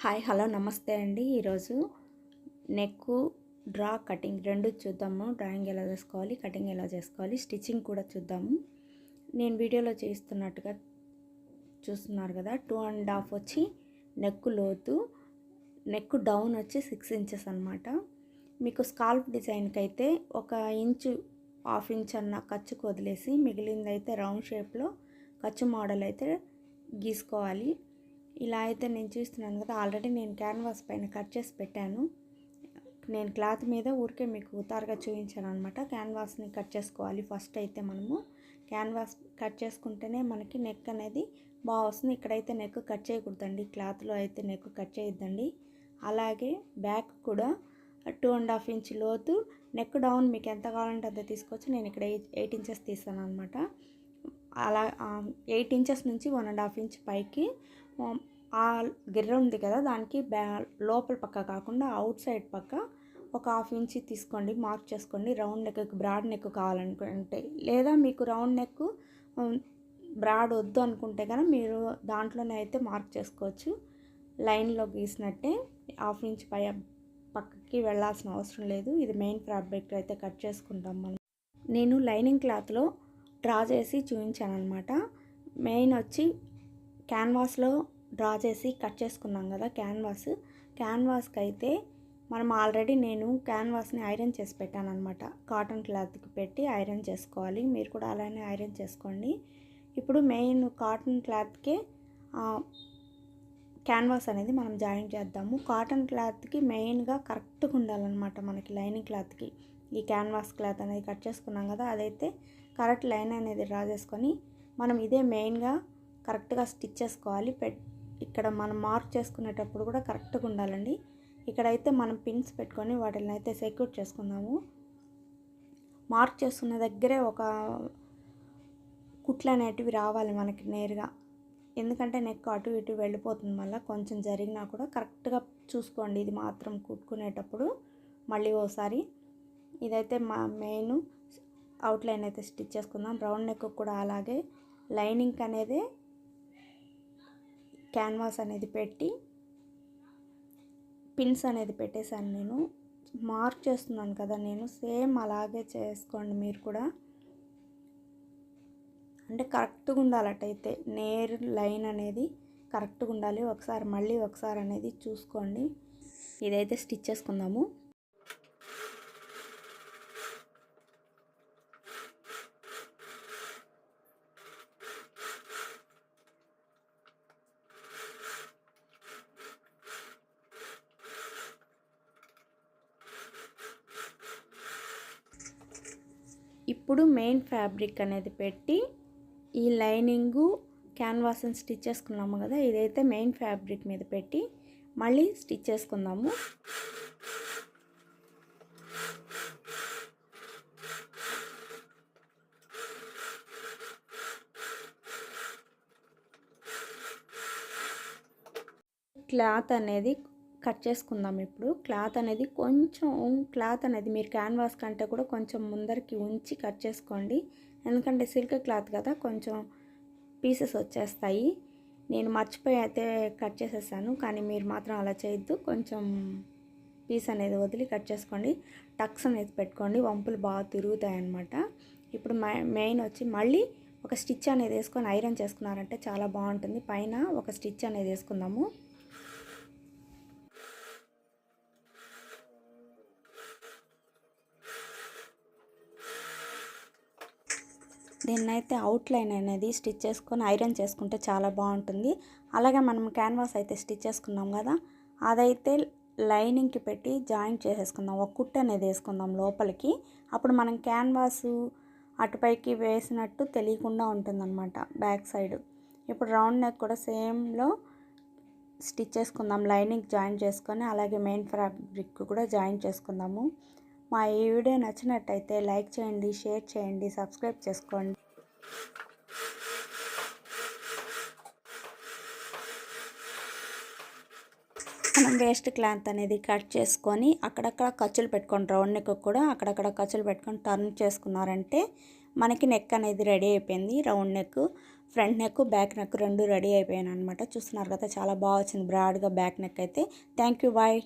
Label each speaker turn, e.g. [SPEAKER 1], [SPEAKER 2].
[SPEAKER 1] Hi hello నమస్తే అండి. ఈరోజు నెక్ డ్రా కటింగ్ రెండు చూద్దాము. డ్రాయింగ్ ఎలా చేసుకోవాలి, కటింగ్ ఎలా చేసుకోవాలి, స్టిచ్చింగ్ కూడా చూద్దాము. నేను వీడియోలో చేస్తున్నట్టుగా చూస్తున్నారు కదా, 2.5 వచ్చి నెక్ లోతు, నెక్ డౌన్ వచ్చి 6 ఇంచెస్ అనమాట. మీకు స్కాల్ప్ డిజైన్కి అయితే 1 ఇంచు 1/2 ఇంచ్ అన్న ఖర్చుకు వదిలేసి మిగిలింది అయితే రౌండ్ షేప్లో ఖర్చు మోడల్ అయితే గీసుకోవాలి. ఇలా అయితే నేను చూస్తున్నాను కదా, ఆల్రెడీ నేను క్యాన్వాస్ పైన కట్ చేసి పెట్టాను. నేను క్లాత్ మీద ఊరికే మీకు ఉతారుగా చూపించాను అనమాట. క్యాన్వాస్ని కట్ చేసుకోవాలి. ఫస్ట్ అయితే మనము క్యాన్వాస్ కట్ చేసుకుంటేనే మనకి నెక్ అనేది బాగా వస్తుంది. ఇక్కడైతే నెక్ కట్ చేయకూడదండి, క్లాత్లో అయితే నెక్ కట్ చేయొద్దండి. అలాగే బ్యాక్ కూడా 2.5 ఇంచ్ లోతు, నెక్ డౌన్ మీకు ఎంత కావాలంటే అంత తీసుకోవచ్చు. నేను ఇక్కడ 8 ఇంచెస్ తీసాను అనమాట. అలా 8 ఇంచెస్ నుంచి 1.5 ఇంచ్ పైకి ఆ గిర్ర ఉంది కదా, దానికి లోపల పక్క కాకుండా అవుట్ సైడ్ పక్క 1/2 ఇంచ్ తీసుకోండి, మార్క్ చేసుకోండి. రౌండ్ నెక్, బ్రాడ్ నెక్ కావాలనుకుంటే, లేదా మీకు రౌండ్ నెక్ బ్రాడ్ వద్దు అనుకుంటే కనుక మీరు దాంట్లోనే అయితే మార్క్ చేసుకోవచ్చు. లైన్లో గీసినట్టే 1/2 ఇంచ్ పక్కకి వెళ్ళాల్సిన అవసరం లేదు. ఇది మెయిన్ ఫ్యాబ్రిక్ అయితే కట్ చేసుకుంటాం మనం. నేను లైనింగ్ క్లాత్లో డ్రా చేసి చూపించాను అనమాట. మెయిన్ వచ్చి క్యాన్వాస్లో డ్రా చేసి కట్ చేసుకున్నాం కదా, క్యాన్వాస్కి అయితే మనం ఆల్రెడీ నేను క్యాన్వాస్ని ఐరన్ చేసి పెట్టాను అనమాట. కాటన్ క్లాత్కి పెట్టి ఐరన్ చేసుకోవాలి. మీరు కూడా అలానే ఐరన్ చేసుకోండి. ఇప్పుడు మెయిన్ కాటన్ క్లాత్కే క్యాన్వాస్ అనేది మనం జాయిన్ చేద్దాము. కాటన్ క్లాత్కి మెయిన్గా కరెక్ట్గా ఉండాలన్నమాట. మనకి లైనింగ్ క్లాత్కి ఈ క్యాన్వాస్ క్లాత్ అనేది కట్ చేసుకున్నాం కదా, అదైతే కరెక్ట్ లైన్ అనేది డ్రా చేసుకొని మనం ఇదే మెయిన్గా కరెక్ట్గా స్టిచ్ చేసుకోవాలి. ఇక్కడ మనం మార్క్ చేసుకునేటప్పుడు కూడా కరెక్ట్గా ఉండాలండి. ఇక్కడైతే మనం పిన్స్ పెట్టుకొని వాటిని అయితే సెక్యూర్ చేసుకుందాము. మార్క్ చేసుకున్న దగ్గరే ఒక కుట్లు అనేటివి రావాలి మనకి నేరుగా. ఎందుకంటే నెక్ అటు ఇటు వెళ్ళిపోతుంది, మళ్ళీ కొంచెం జరిగినా కూడా కరెక్ట్గా చూసుకోండి. ఇది మాత్రం కుట్టుకునేటప్పుడు మళ్ళీ ఓసారి ఇదైతే మా మెయిన్ అవుట్లైన్ అయితే స్టిచ్ చేసుకుందాం. రౌండ్ నెక్ కూడా అలాగే లైనింగ్ అనేది క్యాన్వాస్ అనేది పెట్టి పిన్స్ అనేది పెట్టేశాను. నేను మార్క్ చేస్తున్నాను కదా, నేను సేమ్ అలాగే చేసుకోండి మీరు కూడా. అంటే కరెక్ట్గా ఉండాలటైతే నేర్ లైన్ అనేది కరెక్ట్గా ఉండాలి. మళ్ళీ ఒకసారి అనేది చూసుకోండి. ఇదైతే స్టిచ్ చేసుకుందాము. ఇప్పుడు మెయిన్ ఫ్యాబ్రిక్ అనేది పెట్టి ఈ లైనింగు క్యాన్వాస్ని స్టిచ్ చేసుకున్నాము కదా, ఇదైతే మెయిన్ ఫ్యాబ్రిక్ మీద పెట్టి మళ్ళీ స్టిచ్ చేసుకుందాము. క్లాత్ అనేది కట్ చేసుకుందాం. ఇప్పుడు క్లాత్ అనేది మీరు క్యాన్వాస్ కంటే కూడా కొంచెం ముందరికి ఉంచి కట్ చేసుకోండి. ఎందుకంటే సిల్క్ క్లాత్ కదా, కొంచెం పీసెస్ వచ్చేస్తాయి. నేను మర్చిపోయి అయితే కట్ చేసేసాను, కానీ మీరు మాత్రం అలా చేయొద్దు. కొంచెం పీస్ అనేది వదిలి కట్ చేసుకోండి. టక్స్ అనేది పెట్టుకోండి, వంపులు బాగా తిరుగుతాయి అన్నమాట. ఇప్పుడు మెయిన్ వచ్చి మళ్ళీ ఒక స్టిచ్ అనేది వేసుకొని ఐరన్ చేసుకున్నారంటే చాలా బాగుంటుంది. పైన ఒక స్టిచ్ అనేది వేసుకుందాము. దీన్నైతే అవుట్లైన్ అనేది స్టిచ్ చేసుకొని ఐరన్ చేసుకుంటే చాలా బాగుంటుంది. అలాగే మనం క్యాన్వాస్ అయితే స్టిచ్ చేసుకున్నాం కదా, అదైతే లైనింగ్కి పెట్టి జాయింట్ చేసేసుకుందాం. ఒక కుట్టు అనేది వేసుకుందాం లోపలికి. అప్పుడు మనం క్యాన్వాసు అటుపైకి వేసినట్టు తెలియకుండా ఉంటుందన్నమాట బ్యాక్ సైడ్. ఇప్పుడు రౌండ్ నెక్ కూడా సేమ్లో స్టిచ్ చేసుకుందాం. లైనింగ్ జాయిన్ చేసుకొని అలాగే మెయిన్ ఫ్యాబ్రిక్ కూడా జాయిన్ చేసుకుందాము. మా ఈ వీడియో నచ్చినట్టయితే లైక్ చేయండి, షేర్ చేయండి, సబ్స్క్రైబ్ చేసుకోండి. మనం వేస్ట్ క్లాత్ అనేది కట్ చేసుకొని అక్కడక్కడ ఖర్చులు పెట్టుకొని రౌండ్ నెక్ కూడా అక్కడక్కడ ఖర్చులు పెట్టుకొని టర్న్ చేసుకున్నారంటే మనకి నెక్ అనేది రెడీ అయిపోయింది. Round neck front neck back neck రెండు రెడీ అయిపోయాను అనమాట. చూస్తున్నారు కదా, చాలా బాగా వచ్చింది బ్రాడ్గా బ్యాక్ నెక్ అయితే. Thank you, bye.